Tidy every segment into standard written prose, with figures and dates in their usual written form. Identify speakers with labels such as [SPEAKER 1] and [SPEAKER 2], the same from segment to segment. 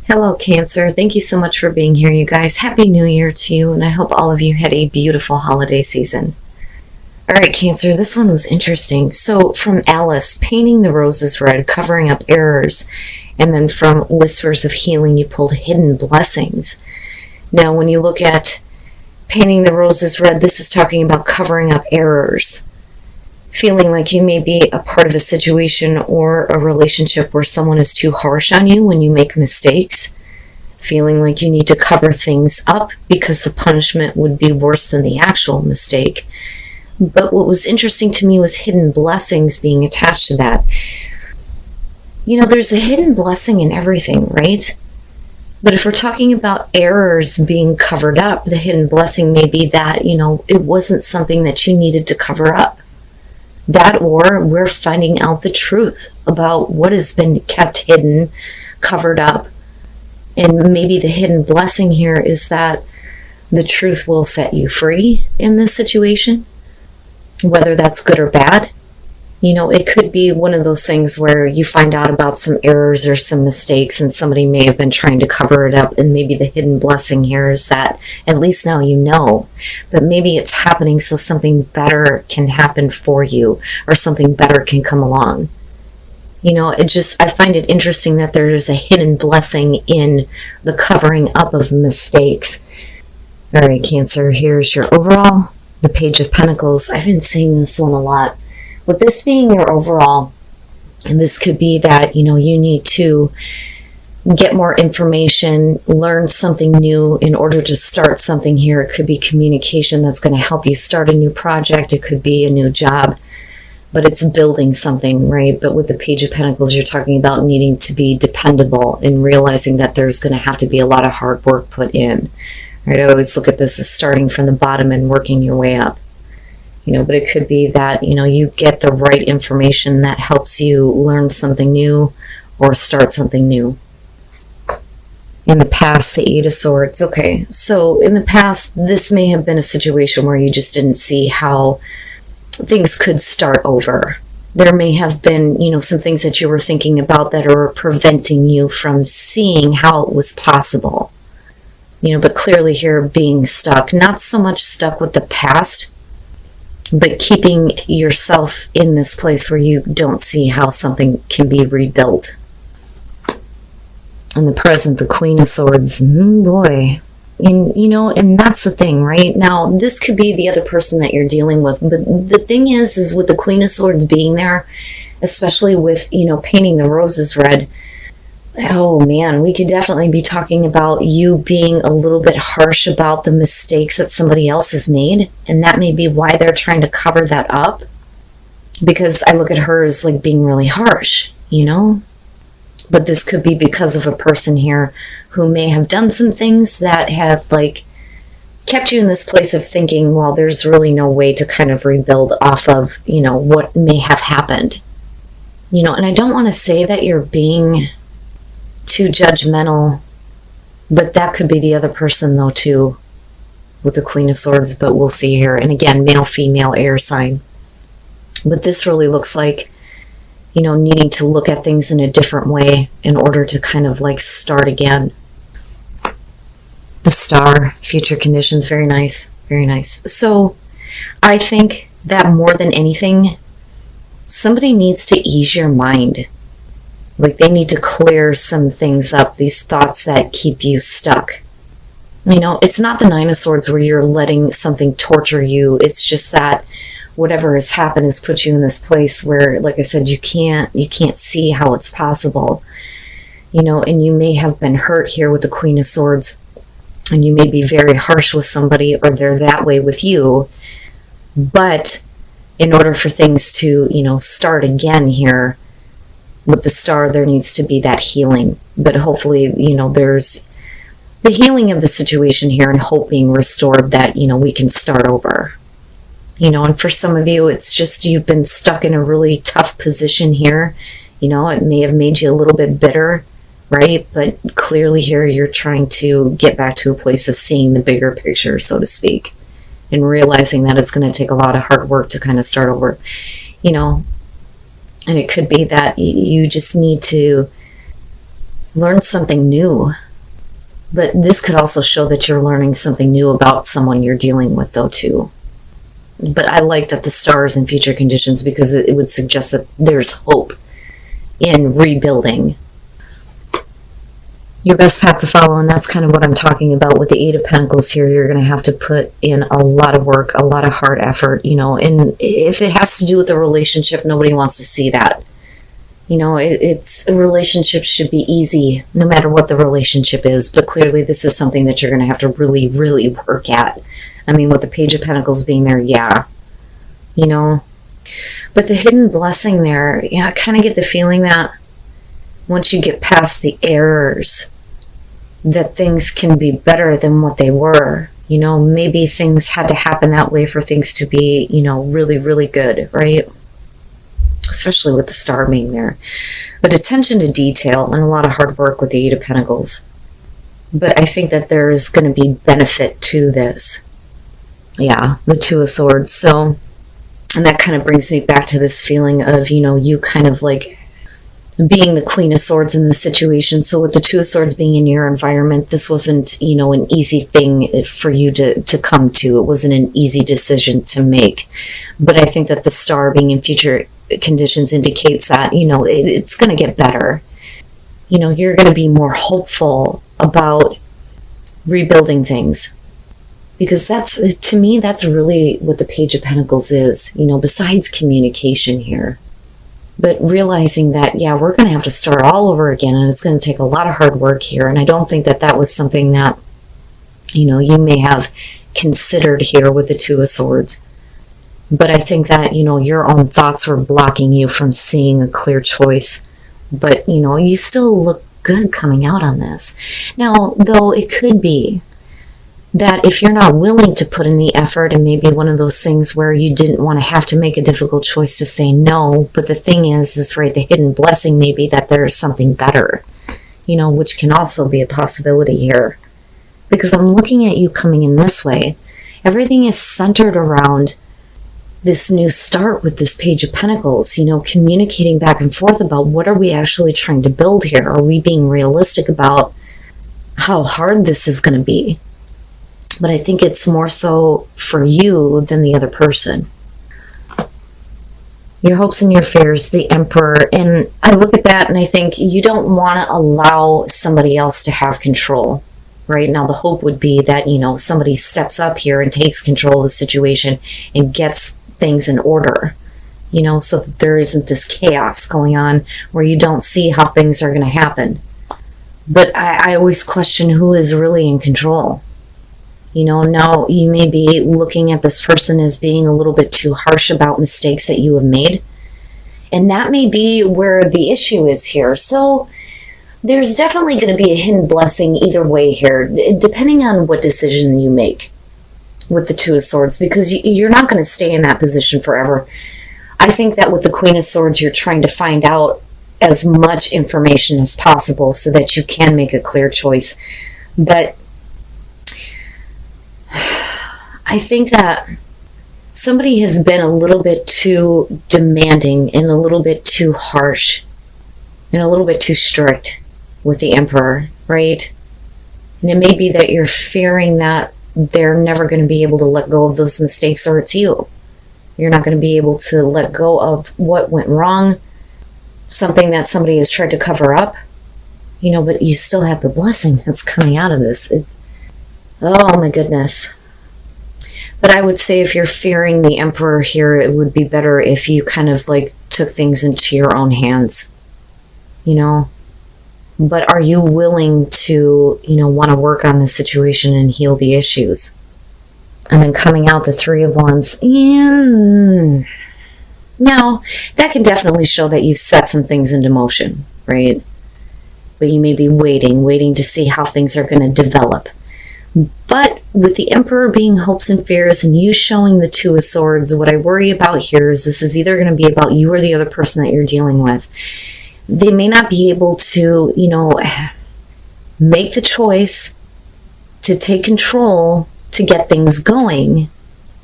[SPEAKER 1] Hello, Cancer. Thank you so much for being here, you guys. Happy New Year to you, and I hope all of you had a beautiful holiday season. All right, Cancer, this one was interesting. So, from Alice, painting the roses red, covering up errors, and then from Whispers of Healing, you pulled hidden blessings. Now, when you look at painting the roses red, this is talking about covering up errors. Feeling like you may be a part of a situation or a relationship where someone is too harsh on you when you make mistakes. Feeling like you need to cover things up because the punishment would be worse than the actual mistake. But what was interesting to me was hidden blessings being attached to that. You know, there's a hidden blessing in everything, right? But if we're talking about errors being covered up, the hidden blessing may be that, it wasn't something that you needed to cover up. That, or we're finding out the truth about what has been kept hidden, covered up. And maybe the hidden blessing here is that the truth will set you free in this situation, whether that's good or bad. It could be one of those things where you find out about some errors or some mistakes and somebody may have been trying to cover it up, and maybe the hidden blessing here is that at least now you know. But maybe it's happening so something better can happen for you or something better can come along. I find it interesting that there is a hidden blessing in the covering up of mistakes. All right, Cancer, here's your overall. The Page of Pentacles. I've been seeing this one a lot. With this being your overall, and this could be that, you need to get more information, learn something new in order to start something here. It could be communication that's going to help you start a new project. It could be a new job, but it's building something, right? But with the Page of Pentacles, you're talking about needing to be dependable and realizing that there's going to have to be a lot of hard work put in, right? I always look at this as starting from the bottom and working your way up. But it could be that, you get the right information that helps you learn something new or start something new. In the past, the Eight of Swords. Okay, so in the past, this may have been a situation where you just didn't see how things could start over. There may have been, some things that you were thinking about that are preventing you from seeing how it was possible. But clearly here being stuck, not so much stuck with the past, but keeping yourself in this place where you don't see how something can be rebuilt. In the present, the Queen of Swords, boy. And that's the thing, right? Now, this could be the other person that you're dealing with, but the thing is with the Queen of Swords being there, especially with, painting the roses red, oh man, we could definitely be talking about you being a little bit harsh about the mistakes that somebody else has made. And that may be why they're trying to cover that up. Because I look at her as like being really harsh, But this could be because of a person here who may have done some things that have kept you in this place of thinking, well, there's really no way to kind of rebuild off of, what may have happened. And I don't want to say that you're being too judgmental, but that could be the other person though too, with the Queen of Swords, but we'll see here. And again, male, female, air sign. But this really looks like, needing to look at things in a different way in order to kind of start again. The Star, future conditions, very nice, very nice. So I think that more than anything, somebody needs to ease your mind. They need to clear some things up, these thoughts that keep you stuck. It's not the Nine of Swords where you're letting something torture you. It's just that whatever has happened has put you in this place where, like I said, you can't see how it's possible. And you may have been hurt here with the Queen of Swords, and you may be very harsh with somebody, or they're that way with you. But in order for things to, start again here, with the Star, there needs to be that healing. But hopefully, there's the healing of the situation here and hope being restored that, we can start over. And for some of you, it's just you've been stuck in a really tough position here. It may have made you a little bit bitter, right? But clearly here, you're trying to get back to a place of seeing the bigger picture, so to speak, and realizing that it's going to take a lot of hard work to kind of start over. And it could be that you just need to learn something new. But this could also show that you're learning something new about someone you're dealing with, though, too. But I like that the star is in future conditions because it would suggest that there's hope in rebuilding. Your best path to follow, and that's kind of what I'm talking about with the Eight of Pentacles here. You're going to have to put in a lot of work, a lot of hard effort, and if it has to do with a relationship, nobody wants to see that. It's a relationship should be easy no matter what the relationship is, but clearly this is something that you're going to have to really, really work at. I mean, with the Page of Pentacles being there, yeah, but the hidden blessing there, I kind of get the feeling that once you get past the errors, that things can be better than what they were. Maybe things had to happen that way for things to be, really, really good, right? Especially with the star being there. But attention to detail and a lot of hard work with the Eight of Pentacles. But I think that there's going to be benefit to this. Yeah, the Two of Swords. So, and that kind of brings me back to this feeling of, you kind of like being the Queen of Swords in this situation. So with the Two of Swords being in your environment, this wasn't, an easy thing for you to come to. It wasn't an easy decision to make. But I think that the star being in future conditions indicates that, it's going to get better. You're going to be more hopeful about rebuilding things. Because to me, that's really what the Page of Pentacles is, besides communication here. But realizing that, yeah, we're going to have to start all over again, and it's going to take a lot of hard work here. And I don't think that that was something that, you may have considered here with the Two of Swords. But I think that, your own thoughts were blocking you from seeing a clear choice. But, you still look good coming out on this. Now, though, it could be that if you're not willing to put in the effort, and maybe one of those things where you didn't want to have to make a difficult choice to say no, but the thing is right, the hidden blessing may be that there's something better, which can also be a possibility here. Because I'm looking at you coming in this way. Everything is centered around this new start with this Page of Pentacles, communicating back and forth about what are we actually trying to build here? Are we being realistic about how hard this is going to be? But I think it's more so for you than the other person. Your hopes and your fears, the Emperor. And I look at that and I think you don't want to allow somebody else to have control. Right now, the hope would be that, somebody steps up here and takes control of the situation and gets things in order, so that there isn't this chaos going on where you don't see how things are going to happen. But I always question who is really in control. Now you may be looking at this person as being a little bit too harsh about mistakes that you have made. And that may be where the issue is here. So there's definitely going to be a hidden blessing either way here, depending on what decision you make with the Two of Swords, because you're not going to stay in that position forever. I think that with the Queen of Swords, you're trying to find out as much information as possible so that you can make a clear choice. But I think that somebody has been a little bit too demanding and a little bit too harsh and a little bit too strict with the Emperor, right? And it may be that you're fearing that they're never going to be able to let go of those mistakes, or it's you. You're not going to be able to let go of what went wrong, something that somebody has tried to cover up, but you still have the blessing that's coming out of this. Oh my goodness. But I would say if you're fearing the Emperor here, it would be better if you kind of like took things into your own hands, But are you willing to, want to work on the situation and heal the issues? And then coming out the Three of Wands. Now, that can definitely show that you've set some things into motion, right? But you may be waiting to see how things are going to develop. But with the Emperor being hopes and fears and you showing the Two of Swords, what I worry about here is this is either going to be about you or the other person that you're dealing with. They may not be able to, make the choice to take control to get things going.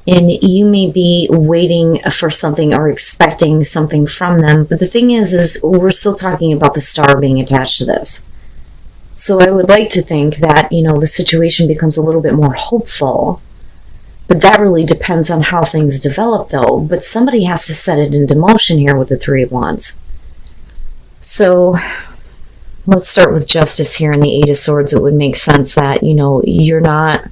[SPEAKER 1] And you may be waiting for something or expecting something from them. But the thing is we're still talking about the star being attached to this. So I would like to think that, the situation becomes a little bit more hopeful. But that really depends on how things develop, though. But somebody has to set it into motion here with the Three of Wands. So let's start with Justice here in the Eight of Swords. It would make sense that, you're not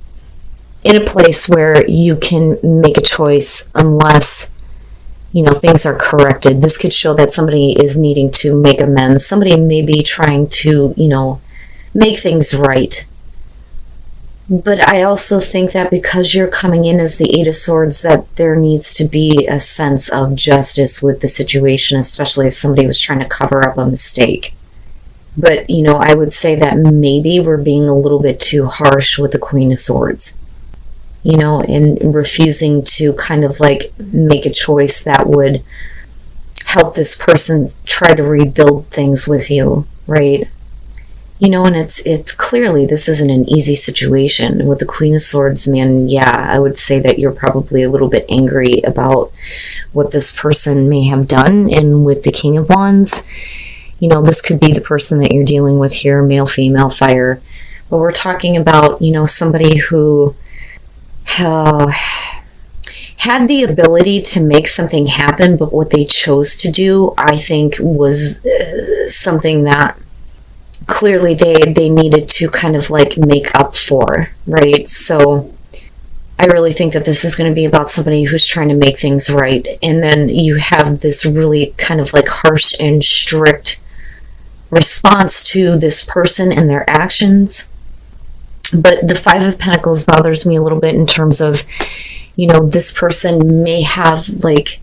[SPEAKER 1] in a place where you can make a choice unless, things are corrected. This could show that somebody is needing to make amends. Somebody may be trying to, make things right. But I also think that because you're coming in as the Eight of Swords, that there needs to be a sense of justice with the situation, especially if somebody was trying to cover up a mistake. But, I would say that maybe we're being a little bit too harsh with the Queen of Swords, and refusing to kind of like make a choice that would help this person try to rebuild things with you, right? And it's clearly this isn't an easy situation. With the Queen of Swords, man, yeah, I would say that you're probably a little bit angry about what this person may have done. And with the King of Wands, this could be the person that you're dealing with here, male, female, fire. But we're talking about, somebody who had the ability to make something happen, but what they chose to do, I think, was something that clearly they needed to kind of like make up for, right? So I really think that this is going to be about somebody who's trying to make things right. And then you have this really kind of like harsh and strict response to this person and their actions. But the Five of Pentacles bothers me a little bit in terms of, this person may have like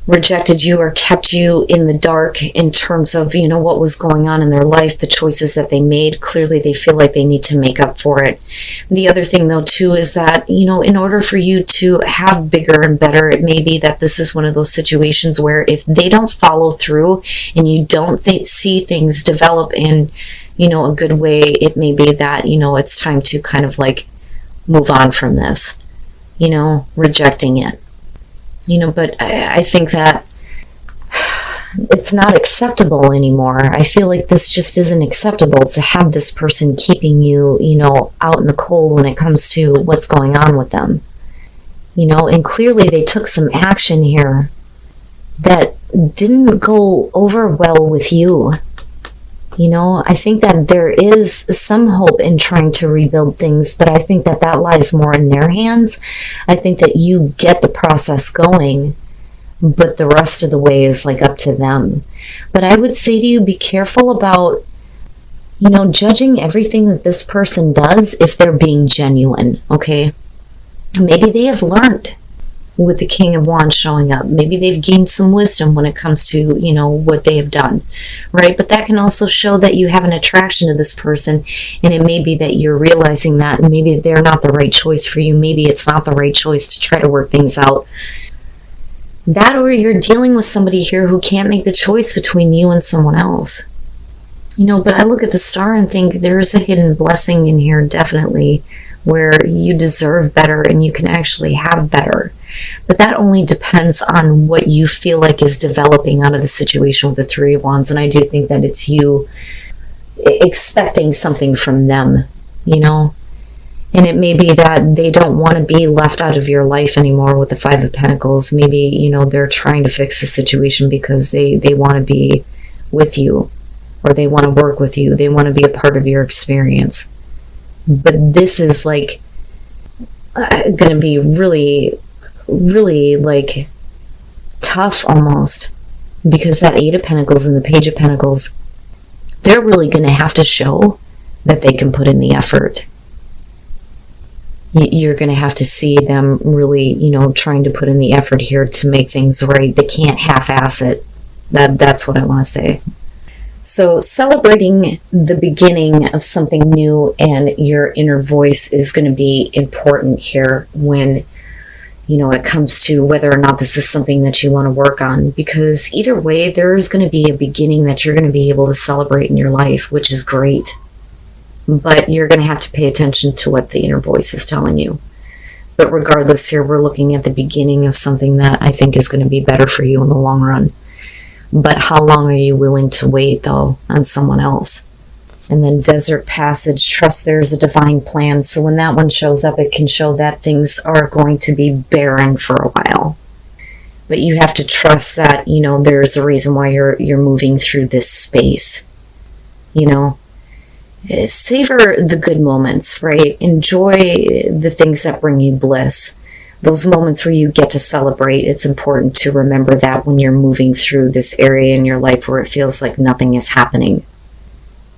[SPEAKER 1] rejected you or kept you in the dark in terms of, what was going on in their life, the choices that they made. Clearly, they feel like they need to make up for it. The other thing, though, too, is that, in order for you to have bigger and better, it may be that this is one of those situations where if they don't follow through and you don't see things develop in, a good way, it may be that, it's time to kind of like move on from this, rejecting it. But I think that it's not acceptable anymore. I feel like this just isn't acceptable to have this person keeping you, out in the cold when it comes to what's going on with them. And clearly they took some action here that didn't go over well with you. I think that there is some hope in trying to rebuild things, but I think that lies more in their hands. I think that you get the process going, but the rest of the way is like up to them. But I would say to you, be careful about, judging everything that this person does if they're being genuine, okay? Maybe they have learned with the King of Wands showing up. Maybe they've gained some wisdom when it comes to, what they have done, right? But that can also show that you have an attraction to this person, and it may be that you're realizing that maybe they're not the right choice for you. Maybe it's not the right choice to try to work things out. That, or you're dealing with somebody here who can't make the choice between you and someone else. But I look at the star and think there's a hidden blessing in here, definitely, where you deserve better and you can actually have better. But that only depends on what you feel like is developing out of the situation with the Three of Wands. And I do think that it's you expecting something from them, And it may be that they don't want to be left out of your life anymore with the Five of Pentacles. Maybe, they're trying to fix the situation because they want to be with you, or they want to work with you. They want to be a part of your experience. But this is like going to be really, really like tough almost, because that Eight of Pentacles and the Page of Pentacles, they're really going to have to show that they can put in the effort. You're going to have to see them really, trying to put in the effort here to make things right. They can't half-ass it. That's what I want to say. So celebrating the beginning of something new and your inner voice is going to be important here when, it comes to whether or not this is something that you want to work on. Because either way, there's going to be a beginning that you're going to be able to celebrate in your life, which is great. But you're going to have to pay attention to what the inner voice is telling you. But regardless, here we're looking at the beginning of something that I think is going to be better for you in the long run. But how long are you willing to wait, though, on someone else? And then desert passage, trust there's a divine plan. So when that one shows up, it can show that things are going to be barren for a while. But you have to trust that, you know, there's a reason why you're moving through this space. You know, savor the good moments, right? Enjoy the things that bring you bliss. Those moments where you get to celebrate. It's important to remember that when you're moving through this area in your life where it feels like nothing is happening.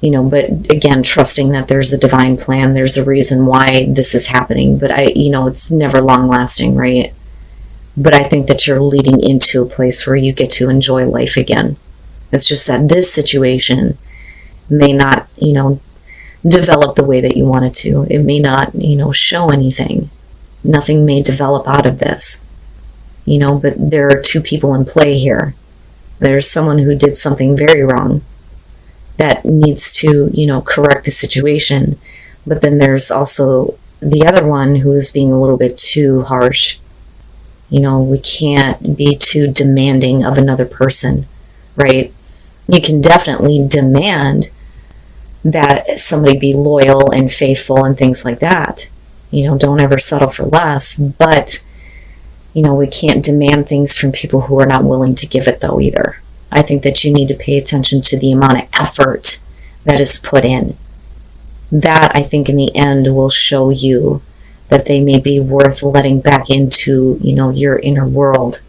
[SPEAKER 1] You know, but again, trusting that there's a divine plan, there's a reason why this is happening, but it's never long lasting, right? But I think that you're leading into a place where you get to enjoy life again. It's just that this situation may not, develop the way that you want it to. It may not, show anything. Nothing may develop out of this, but there are two people in play here. There's someone who did something very wrong that needs to, correct the situation. But then there's also the other one who is being a little bit too harsh. We can't be too demanding of another person, right? You can definitely demand that somebody be loyal and faithful and things like that. Don't ever settle for less. But, we can't demand things from people who are not willing to give it though either. I think that you need to pay attention to the amount of effort that is put in. That, I think, in the end will show you that they may be worth letting back into, your inner world